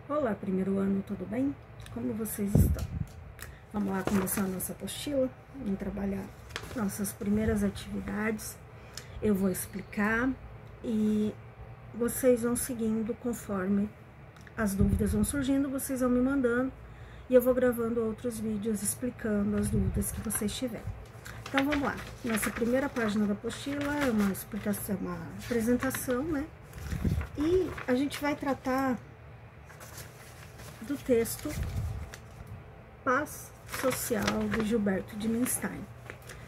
Olá, primeiro ano, tudo bem? Como vocês estão? Vamos lá começar a nossa apostila, vamos trabalhar nossas primeiras atividades. Eu vou explicar e vocês vão seguindo conforme as dúvidas vão surgindo, vocês vão me mandando e eu vou gravando outros vídeos explicando as dúvidas que vocês tiverem. Então vamos lá, nossa primeira página da apostila é uma explicação, uma apresentação, né? E a gente vai tratar do texto Paz Social, de Gilberto Dimenstein.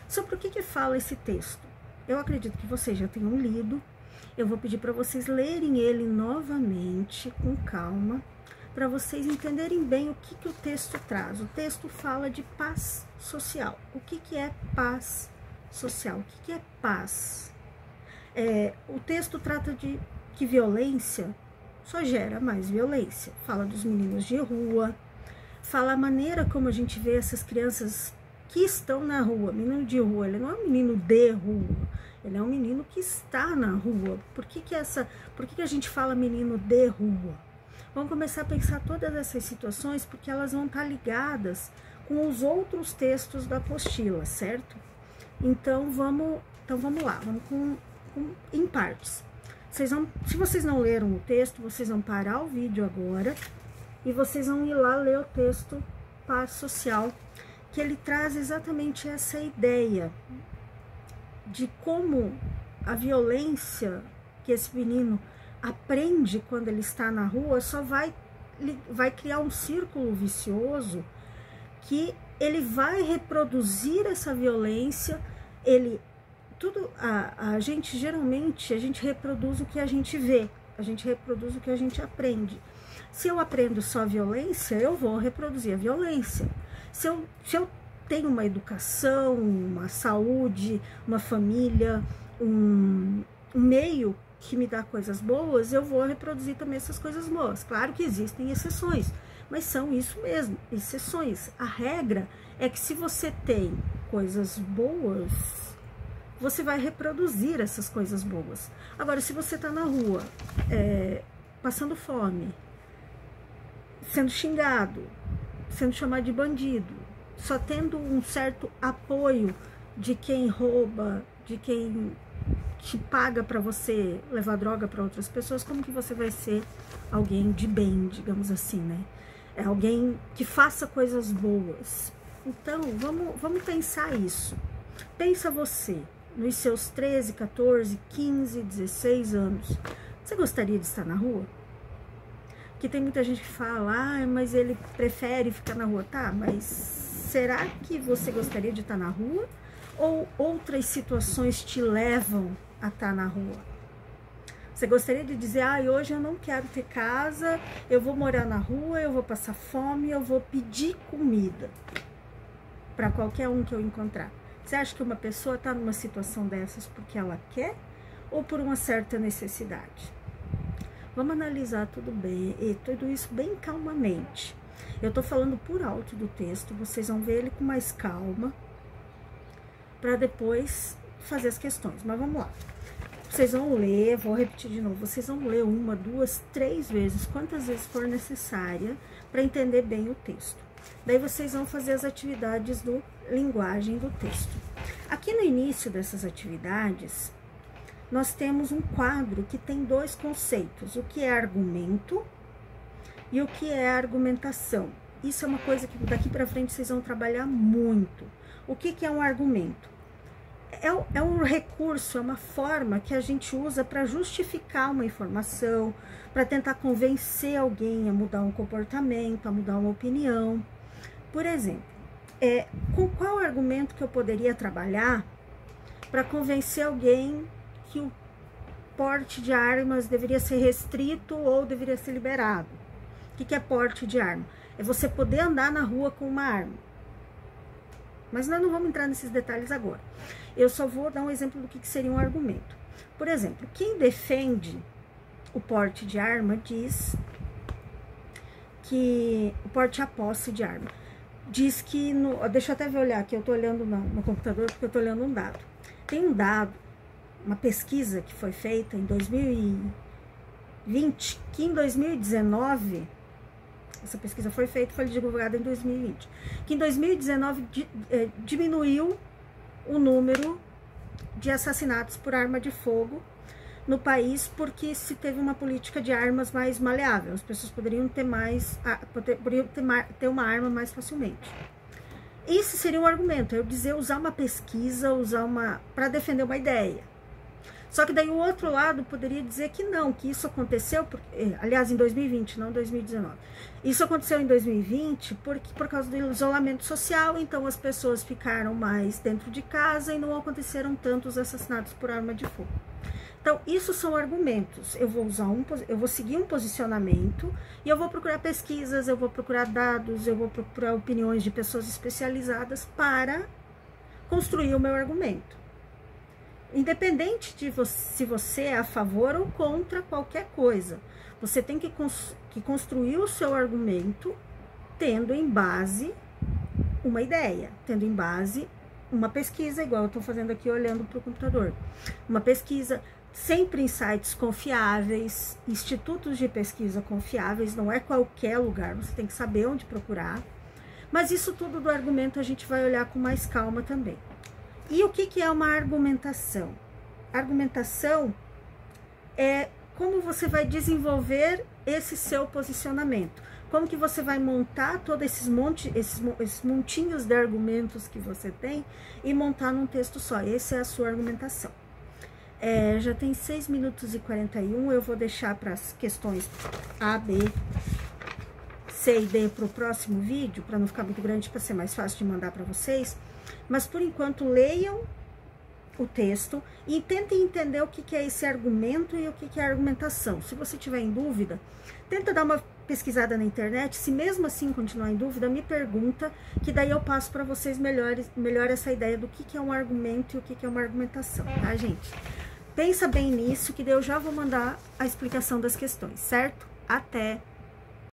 Sobre o que fala esse texto? Eu acredito que vocês já tenham lido. Eu vou pedir para vocês lerem ele novamente, com calma, para vocês entenderem bem o que o texto traz. O texto fala de paz social. O que é paz social? O que é paz? O texto trata de que violência só gera mais violência. Fala dos meninos de rua, fala a maneira como a gente vê essas crianças que estão na rua. Menino de rua, ele não é um menino de rua, ele é um menino que está na rua. Por que a gente fala menino de rua? Vamos começar a pensar todas essas situações, porque elas vão estar ligadas com os outros textos da apostila, certo? Então vamos lá, vamos em partes. Se vocês não leram o texto, vocês vão parar o vídeo agora e vocês vão ir lá ler o texto Paz Social, que ele traz exatamente essa ideia de como a violência que esse menino aprende quando ele está na rua só vai criar um círculo vicioso, que ele vai reproduzir essa violência. A gente geralmente reproduz o que a gente vê, a gente reproduz o que a gente aprende. Se eu aprendo só violência, eu vou reproduzir a violência. Se eu tenho uma educação, uma saúde, uma família, um meio que me dá coisas boas, eu vou reproduzir também essas coisas boas. Claro que existem exceções, mas são isso mesmo, exceções. A regra é que se você tem coisas boas, você vai reproduzir essas coisas boas. Agora, se você tá na rua, passando fome, sendo xingado, sendo chamado de bandido, só tendo um certo apoio de quem rouba, de quem te paga para você levar droga para outras pessoas, como que você vai ser alguém de bem, digamos assim, né? É alguém que faça coisas boas. Então, vamos pensar isso. Pensa você, nos seus 13, 14, 15, 16 anos, você gostaria de estar na rua? Porque tem muita gente que fala, mas ele prefere ficar na rua. Tá, mas será que você gostaria de estar na rua? Ou outras situações te levam a estar na rua? Você gostaria de dizer, hoje eu não quero ter casa, eu vou morar na rua, eu vou passar fome, eu vou pedir comida para qualquer um que eu encontrar. Você acha que uma pessoa está numa situação dessas porque ela quer ou por uma certa necessidade? Vamos analisar tudo isso bem calmamente. Eu estou falando por alto do texto, vocês vão ver ele com mais calma, para depois fazer as questões. Mas vamos lá. Vocês vão ler, vou repetir de novo, vocês vão ler 1, 2, 3 vezes, quantas vezes for necessária, para entender bem o texto. Daí vocês vão fazer as atividades do linguagem do texto. Aqui no início dessas atividades, nós temos um quadro que tem 2 conceitos, o que é argumento e o que é argumentação. Isso é uma coisa que daqui para frente vocês vão trabalhar muito. O que é um argumento? É um recurso, é uma forma que a gente usa para justificar uma informação, para tentar convencer alguém a mudar um comportamento, a mudar uma opinião. Por exemplo, com qual argumento que eu poderia trabalhar para convencer alguém que o porte de armas deveria ser restrito ou deveria ser liberado? O que é porte de arma? É você poder andar na rua com uma arma. Mas nós não vamos entrar nesses detalhes agora. Eu só vou dar um exemplo do que seria um argumento. Por exemplo, quem defende o porte de arma diz que o porte a posse de arma diz que deixa eu até olhar aqui, eu tô olhando no computador porque eu tô olhando um dado. Tem um dado, uma pesquisa que foi feita em 2020, que em 2019 essa pesquisa foi feita, foi divulgada em 2020, que em 2019 diminuiu o número de assassinatos por arma de fogo no país, porque se teve uma política de armas mais maleável, as pessoas poderiam ter ter uma arma mais facilmente. Esse seria um argumento, eu dizer, usar uma pesquisa, para defender uma ideia. Só que daí o outro lado poderia dizer que não, que isso aconteceu, aliás, em 2020, não 2019. Isso aconteceu em 2020 por causa do isolamento social, então as pessoas ficaram mais dentro de casa e não aconteceram tantos assassinatos por arma de fogo. Então, isso são argumentos. Eu vou seguir um posicionamento e eu vou procurar pesquisas, eu vou procurar dados, eu vou procurar opiniões de pessoas especializadas para construir o meu argumento. Independente de se você é a favor ou contra qualquer coisa, você tem que construir o seu argumento tendo em base uma ideia, tendo em base uma pesquisa, igual eu estou fazendo aqui olhando para o computador. Uma pesquisa, sempre em sites confiáveis, institutos de pesquisa confiáveis, não é qualquer lugar, você tem que saber onde procurar. Mas isso tudo do argumento a gente vai olhar com mais calma também. E o que é uma argumentação? Argumentação é como você vai desenvolver esse seu posicionamento. Como que você vai montar todos esses montinhos de argumentos que você tem e montar num texto só. Essa é a sua argumentação. Já tem 6 minutos e 41, eu vou deixar para as questões A, B, C e D para o próximo vídeo, para não ficar muito grande, para ser mais fácil de mandar para vocês. Mas, por enquanto, leiam o texto e tentem entender o que é esse argumento e o que é a argumentação. Se você tiver em dúvida, tenta dar uma pesquisada na internet. Se mesmo assim continuar em dúvida, me pergunta, que daí eu passo para vocês melhor essa ideia do que é um argumento e o que é uma argumentação, tá, gente? Pensa bem nisso, que daí eu já vou mandar a explicação das questões, certo? Até!